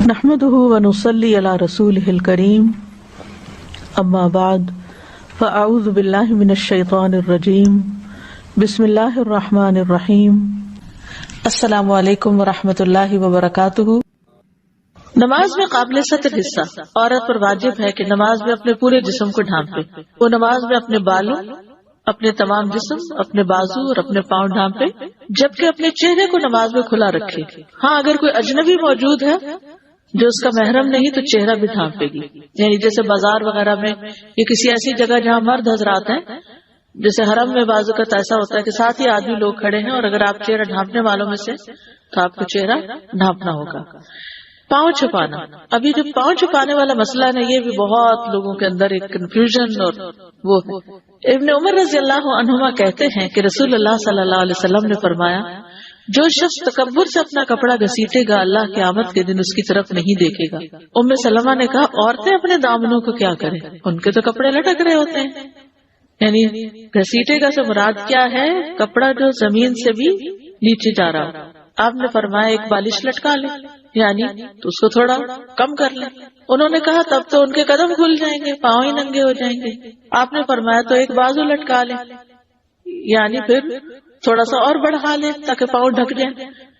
نحمده ونصلي على رسوله الكريم اما بعد فاعوذ بالله من الشيطان الرجيم بسم الله الرحمن الرحيم السلام علیکم ورحمۃ اللہ وبرکاتہ۔ نماز میں قابل ستر حصہ عورت پر واجب ہے کہ نماز میں اپنے پورے جسم کو ڈھانپے۔ وہ نماز میں اپنے بالوں، اپنے تمام جسم، اپنے بازو اور اپنے پاؤں ڈھانپے، جبکہ اپنے چہرے کو نماز میں کھلا رکھے۔ ہاں، اگر کوئی اجنبی موجود ہے جو اس کا محرم نہیں تو چہرہ بھی ڈھانپے گی، یعنی جیسے بازار وغیرہ میں یا کسی ایسی جگہ جہاں مرد حضرات ہیں، جیسے حرم میں بعض اوقات ایسا ہوتا ہے کہ ساتھ ہی آدمی لوگ کھڑے ہیں اور اگر آپ چہرہ ڈھانپنے والوں میں سے تو آپ کو چہرہ ڈھانپنا ہوگا۔ پاؤں چھپانا، ابھی جو پاؤں چھپانے والا مسئلہ ہے یہ بھی بہت لوگوں کے اندر ایک کنفیوژن اور وہ ہے۔ ابن عمر رضی اللہ عنہما کہتے ہیں کہ رسول اللہ صلی اللہ علیہ وسلم نے فرمایا، جو شخص تکبر سے اپنا کپڑا گھسیٹے گا اللہ قیامت کے دن اس کی طرف نہیں دیکھے گا۔ ام سلمہ نے کہا، عورتیں اپنے دامنوں کو کیا کریں، ان کے تو کپڑے لٹک رہے ہوتے ہیں۔ یعنی گھسیٹے گا سے مراد کیا ہے؟ کپڑا جو زمین سے بھی نیچے جا رہا ہو۔ آپ نے فرمایا ایک بالش لٹکا لے، یعنی تو اس کو تھوڑا کم کر لیں۔ انہوں نے کہا تب تو ان کے قدم کھل جائیں گے، پاؤں ہی ننگے ہو جائیں گے۔ آپ نے فرمایا تو ایک بازو لٹکا لے، یعنی پھر تھوڑا سا اور بڑھا لے تاکہ پاؤں ڈھک جائیں،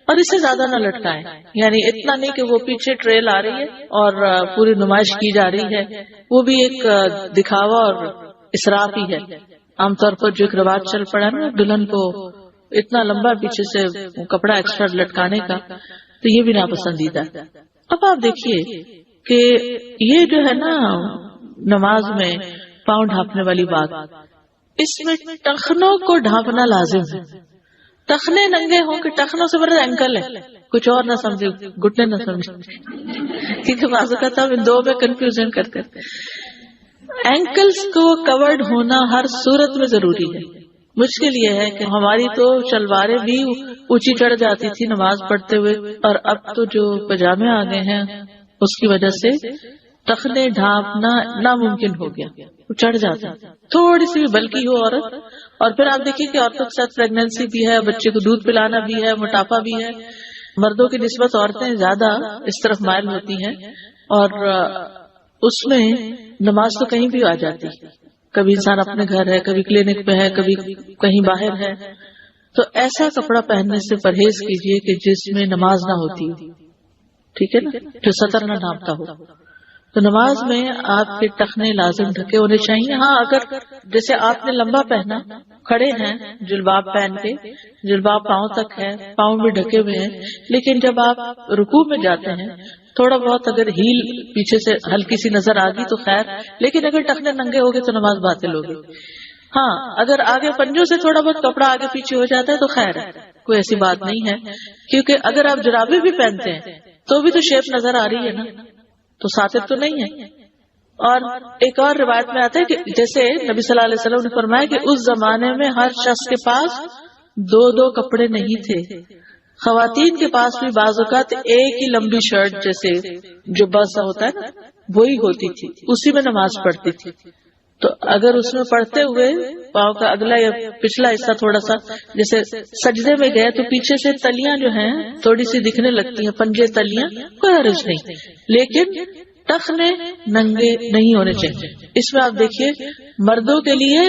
اور اس سے زیادہ نہ لٹکائیں، یعنی اتنا نہیں کہ وہ پیچھے ٹریل آ رہی ہے اور پوری نمائش کی جا رہی ہے، وہ بھی ایک دکھاوا اور اسراف ہی ہے۔ عام طور پر جو ایک رواج چل پڑا نا دلہن کو اتنا لمبا پیچھے سے کپڑا ایکسٹرا لٹکانے کا، تو یہ بھی ناپسندیدہ ہے۔ اب آپ دیکھیے کہ یہ جو ہے نا نماز میں پاؤں ڈھانپنے والی بات، اس میں ٹخنوں کو ڈھانپنا لازم ہے۔ ٹخنے ننگے ہوں کہ ٹخنوں سے مراد اینکل ہے، کچھ اور نہ سمجھے، گھٹنے نہ سمجھے، کیونکہ بعض اوقات ہم ان دو میں کنفیوژن کرتے ہیں۔ اینکلز کو کورڈ ہونا ہر صورت میں ضروری ہے۔ مشکل یہ ہے کہ ہماری تو شلواریں بھی اونچی چڑھ جاتی تھی نماز پڑھتے ہوئے، اور اب تو جو پجامے آ گئے ہیں اس کی وجہ سے ٹخنے ڈھانپنا ناممکن ہو گیا، وہ چڑھ جاتا ہے۔ تھوڑی سی بھی بلکی ہو عورت، اور پھر آپ دیکھیے کہ عورتوں کے ساتھ پریگنینسی بھی ہے، بچے کو دودھ پلانا بھی ہے، موٹاپا بھی ہے۔ مردوں کی نسبت عورتیں زیادہ اس طرف مائل ہوتی ہیں، اور اس میں نماز تو کہیں بھی آ جاتی ہے۔ کبھی انسان اپنے گھر ہے، کبھی کلینک میں ہے، کبھی کہیں باہر ہے، تو ایسا کپڑا پہننے سے پرہیز کیجیے کہ جس میں نماز نہ ہوتی، ٹھیک ہے نا، جو سطر نہ ڈھانپتا ہو۔ تو نماز میں آپ کے ٹخنے لازم ڈھکے ہونے چاہیے۔ ہاں، اگر جیسے آپ نے لمبا پہنا، کھڑے ہیں جلباب پہن کے، جلباب پاؤں تک ہے، پاؤں بھی ڈھکے ہوئے ہیں، لیکن جب آپ رکوع میں جاتے ہیں تھوڑا بہت اگر ہیل پیچھے سے ہلکی سی نظر آ گئی تو خیر، لیکن اگر ٹخنے ننگے ہو گئے تو نماز باطل ہوگی۔ ہاں، اگر آگے پنجوں سے تھوڑا بہت کپڑا آگے پیچھے ہو جاتا ہے تو خیر ہے، کوئی ایسی بات نہیں ہے، کیونکہ اگر آپ جرابیں بھی پہنتے ہیں تو بھی تو شیپ نظر آ رہی ہے نا، تو ساتر تو نہیں ہے۔ اور ایک اور روایت میں آتا ہے کہ جیسے نبی صلی اللہ علیہ وسلم نے فرمایا کہ اس زمانے میں ہر شخص کے پاس دو کپڑے نہیں تھے۔ خواتین کے پاس بھی بعض اوقات ایک ہی لمبی شرٹ جیسے جو بس ہوتا ہے نا وہی ہوتی تھی، اسی میں نماز پڑھتی تھی۔ تو اگر اس میں پڑھتے ہوئے پاؤں کا اگلا یا پچھلا حصہ تھوڑا سا جیسے سجدے میں گئے تو پیچھے سے تلیاں جو ہیں تھوڑی سی دکھنے لگتی ہیں، پنجے تلیاں، کوئی حرج نہیں، لیکن ٹخنے ننگے نہیں ہونے چاہیے۔ اس میں آپ دیکھیے مردوں کے لیے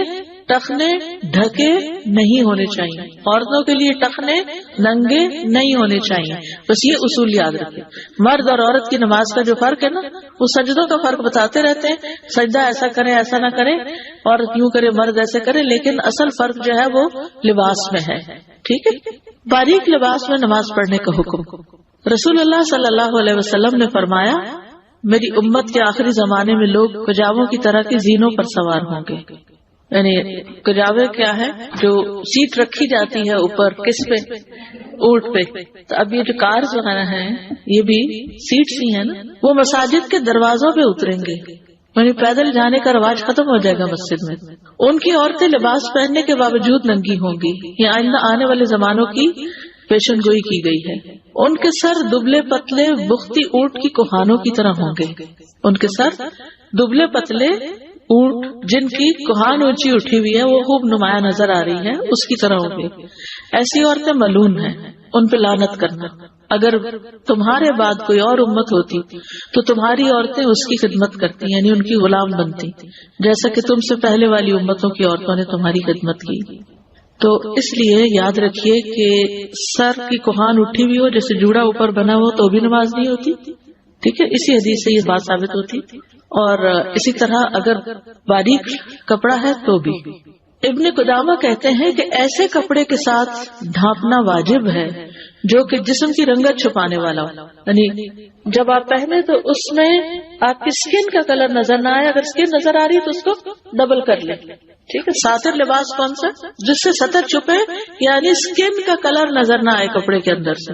ٹخنے ڈھکے نہیں ہونے چاہیے، عورتوں کے لیے ٹخنے ننگے نہیں ہونے چاہیے۔ بس یہ اصول یاد رکھیں۔ مرد اور عورت کی نماز کا جو فرق ہے نا، وہ سجدوں کا فرق بتاتے رہتے ہیں، سجدہ ایسا کرے ایسا نہ کرے، عورت یوں کرے مرد ایسے کرے، لیکن اصل فرق جو ہے وہ لباس میں ہے، ٹھیک ہے۔ باریک لباس میں نماز پڑھنے کا حکم، رسول اللہ صلی اللہ علیہ وسلم نے فرمایا، میری امت کے آخری زمانے میں لوگ کجاووں کی طرح کی زینوں پر سوار ہوں گے۔ یعنی کجاوے کیا ہے؟ جو سیٹ رکھی جاتی ہے اوپر، کس پہ؟ اونٹ پہ۔ تو اب یہ جو کارز وغیرہ ہیں یہ بھی سیٹس ہی ہیں نا، وہ مساجد کے دروازوں پہ اتریں گے، یعنی پیدل جانے کا رواج ختم ہو جائے گا مسجد میں۔ ان کی عورتیں لباس پہننے کے باوجود ننگی ہوں گی، یہ آئندہ آنے والے زمانوں کی پیشن گوئی کی گئی ہے۔ ان کے سر دبلے پتلے بختی اونٹ کی کوہانوں کی طرح ہوں گے۔ ان کے سر دبلے پتلے اونٹ جن کی کوہان اونچی اٹھی ہوئی ہے، وہ خوب نمایاں نظر آ رہی ہے، اس کی طرح ہوں گے۔ ایسی عورتیں ملعون ہیں، ان پہ لعنت کرنا۔ اگر تمہارے بعد کوئی اور امت ہوتی تو تمہاری عورتیں اس کی خدمت کرتی، یعنی ان کی غلام بنتی، جیسا کہ تم سے پہلے والی امتوں کی عورتوں نے تمہاری خدمت کی۔ تو اس لیے یاد رکھیے کہ سر کی کوہان اٹھی ہوئی ہو، جیسے جوڑا اوپر بنا ہو تو بھی نماز نہیں ہوتی، ٹھیک ہے، اسی حدیث سے یہ بات ثابت ہوتی۔ اور اسی طرح اگر باریک کپڑا ہے تو بھی۔ ابن قدامہ کہتے ہیں کہ ایسے کپڑے کے ساتھ ڈھانپنا واجب ہے جو کہ جسم کی رنگت چھپانے والا ہو، یعنی جب آپ پہنے تو اس میں آپ کی سکن کا کلر نظر نہ آئے، اگر سکن نظر آ رہی ہے تو اس کو ڈبل کر لیں، ٹھیک ہے۔ ساتر لباس کون سا؟ جس سے سطر چھپے، یعنی سکن کا کلر نظر نہ آئے کپڑے کے اندر سے،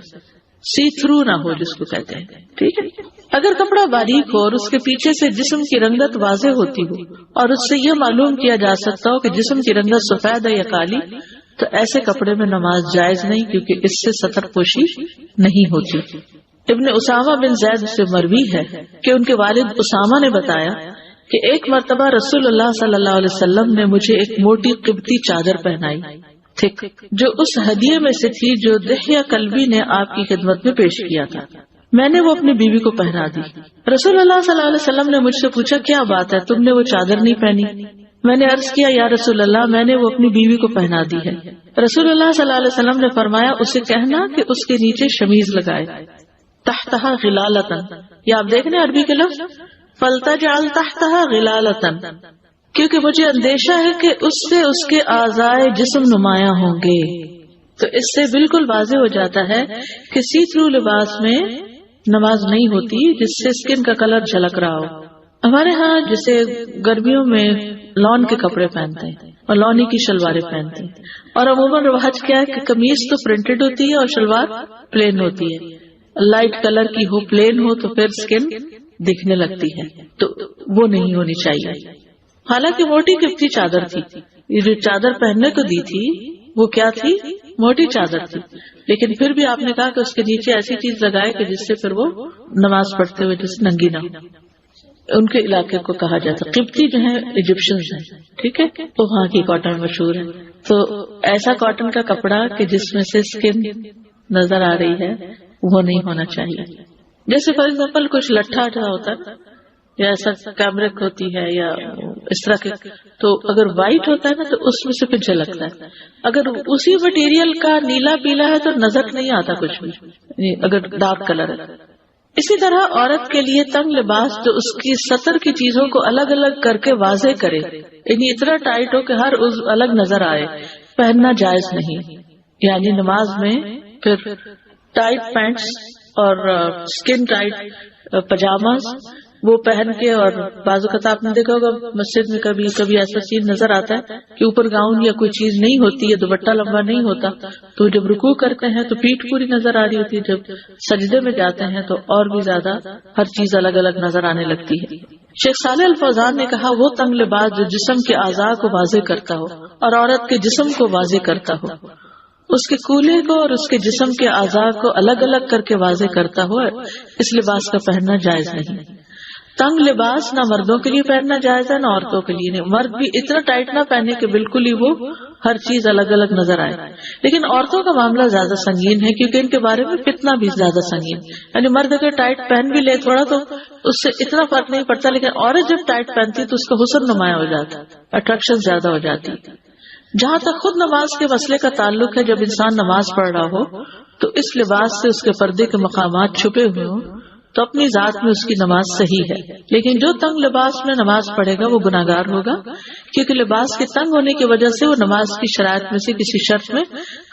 سی تھرو نہ ہو جس کو کہتے ہیں، ٹھیک ہے۔ اگر کپڑا باریک ہو اور اس کے پیچھے سے جسم کی رنگت واضح ہوتی ہو اور اس سے یہ معلوم کیا جا سکتا ہو کہ جسم کی رنگت سفید ہے یا کالی، تو ایسے کپڑے میں نماز جائز نہیں، کیونکہ اس سے سطر پوشی نہیں ہوتی۔ ابن اسامہ بن زید سے مروی ہے کہ ان کے والد اسامہ نے بتایا کہ ایک مرتبہ رسول اللہ صلی اللہ علیہ وسلم نے مجھے ایک موٹی قبطی چادر پہنائی، تھک، جو اس ہدیے میں سے تھی جو دحیہ کلبی نے آپ کی خدمت میں پیش کیا تھا۔ میں نے وہ اپنی بیوی کو پہنا دی۔ رسول اللہ صلی اللہ علیہ وسلم نے مجھ سے پوچھا، کیا بات ہے، تم نے وہ چادر نہیں پہنی؟ میں نے عرض کیا، یا رسول اللہ، میں نے وہ اپنی بیوی کو پہنا دی ہے۔ رسول اللہ صلی اللہ علیہ وسلم نے فرمایا، اسے کہنا کہ اس کے نیچے شمیز لگائے، تحتہا غلالتن، یا آپ دیکھ رہے عربی کے لفظ، فلتجعل تحتہا غلالتن، کیونکہ مجھے اندیشہ ہے کہ اس سے اس کے اعضائے جسم نمایاں ہوں گے۔ تو اس سے بالکل واضح ہو جاتا ہے کہ سی تھرو لباس میں نماز نہیں ہوتی جس سے اسکن کا کلر جھلک رہا ہو۔ ہمارے ہاں جیسے گرمیوں میں لون کے کپڑے پہنتے ہیں اور لونی کی شلواریں پہنتے ہیں، اور عموماً رواج کیا ہے کہ قمیص تو پرنٹڈ ہوتی ہے اور شلوار پلین ہوتی ہے، لائٹ کلر کی ہو، پلین ہو تو پھر اسکن دکھنے لگتی ہے، تو وہ نہیں ہونی چاہیے۔ حالانکہ موٹی قبطی چادر تھی، یہ جو چادر پہننے کو دی تھی وہ کیا تھی؟ موٹی چادر تھی، لیکن پھر بھی آپ نے کہا کہ اس کے نیچے ایسی چیز لگائے کہ جس سے پھر وہ نماز پڑھتے ہوئے جس ننگی نہ ہو۔ ان کے علاقے کو کہا جاتا، قبطی جو ہے ایجپشنز ہیں، ٹھیک ہے، تو وہاں کی کاٹن مشہور ہے۔ تو ایسا کاٹن کا کپڑا کہ جس میں سے اسکن نظر آ رہی ہے وہ نہیں ہونا چاہیے۔ جیسے فار ایگزامپل کچھ لٹھا جو ہوتا ہے یا ایسا کیمرک ہوتی ہے یا اس طرح کے، تو اگر وائٹ ہوتا ہے نا تو اس میں سے پھر جھلکتا ہے، اگر اسی مٹیریل کا نیلا پیلا ہے تو نظر نہیں آتا کچھ بھی، اگر ڈارک کلر ہے۔ اسی طرح عورت کے لیے تنگ لباس جو اس کی سطر کی چیزوں کو الگ الگ کر کے واضح کرے، یعنی اتنا ٹائٹ ہو کہ ہر عضو الگ نظر آئے، پہننا جائز نہیں۔ یعنی نماز میں پھر ٹائٹ پینٹس اور اسکن ٹائٹ پجاماز وہ پہن کے، اور بعض اوقات آپ نے دیکھا ہوگا مسجد میں کبھی کبھی ایسا چیز نظر آتا ہے کہ اوپر گاؤن یا کوئی چیز نہیں ہوتی ہے، دوپٹہ لمبا نہیں ہوتا، تو جب رکوع کرتے ہیں تو پیٹھ پوری نظر آ رہی ہوتی ہے، جب سجدے میں جاتے ہیں تو اور بھی زیادہ ہر چیز الگ الگ نظر آنے لگتی ہے۔ شیخ صالح الفوزان نے کہا، وہ تنگ لباس جو جسم کے اعضاء کو واضح کرتا ہو اور عورت کے جسم کو واضح کرتا ہو، اس کے کولے کو اور اس کے جسم کے اعضاء کو الگ الگ کر کے واضح کرتا ہو، اس لباس کا پہننا جائز نہیں۔ تنگ لباس نہ مردوں کے لیے پہننا جائز ہے نہ عورتوں کے لیے، نہیں، مرد بھی اتنا ٹائٹ نہ پہنے کہ بالکل ہی وہ ہر چیز الگ الگ نظر آئے۔ لیکن عورتوں کا معاملہ زیادہ سنگین ہے، کیونکہ ان کے بارے میں فتنہ بھی زیادہ سنگین، یعنی مرد اگر ٹائٹ پہن بھی لے تھوڑا تو اس سے اتنا فرق نہیں پڑتا، لیکن عورت جب ٹائٹ پہنتی تو اس کا حسن نمایاں ہو جاتا ہے، اٹریکشن زیادہ ہو جاتی ہے۔ جہاں تک خود نماز کے مسئلے کا تعلق ہے، جب انسان نماز پڑھ رہا ہو تو اس لباس سے اس کے پردے کے مقامات چھپے ہوئے ہوں تو اپنی ذات میں اس کی نماز صحیح ہے، لیکن جو تنگ لباس میں نماز پڑھے گا وہ گناہگار ہوگا، کیونکہ لباس کے تنگ ہونے کی وجہ سے وہ نماز کی شرائط میں سے کسی شرط میں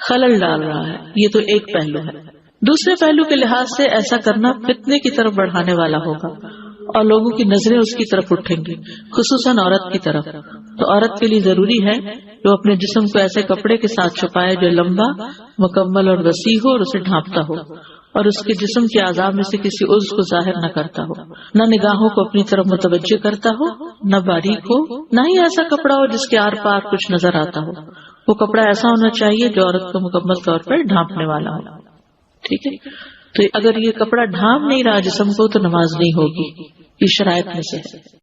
خلل ڈال رہا ہے۔ یہ تو ایک پہلو ہے۔ دوسرے پہلو کے لحاظ سے ایسا کرنا فتنے کی طرف بڑھانے والا ہوگا اور لوگوں کی نظریں اس کی طرف اٹھیں گی، خصوصاً عورت کی طرف۔ تو عورت کے لیے ضروری ہے کہ وہ اپنے جسم کو ایسے کپڑے کے ساتھ چھپائے جو لمبا، مکمل اور وسیع ہو اور اسے ڈھانپتا ہو، اور اس کے جسم کے اعضاء میں سے کسی عضو کو ظاہر نہ کرتا ہو، نہ نگاہوں کو اپنی طرف متوجہ کرتا ہو، نہ باریک ہو، نہ ہی ایسا کپڑا ہو جس کے آر پار کچھ نظر آتا ہو۔ وہ کپڑا ایسا ہونا چاہیے جو عورت کو مکمل طور پر ڈھانپنے والا ہو، ٹھیک ہے۔ تو اگر یہ کپڑا ڈھانپ نہیں رہا جسم کو تو نماز نہیں ہوگی، یہ شرائط میں سے ہے۔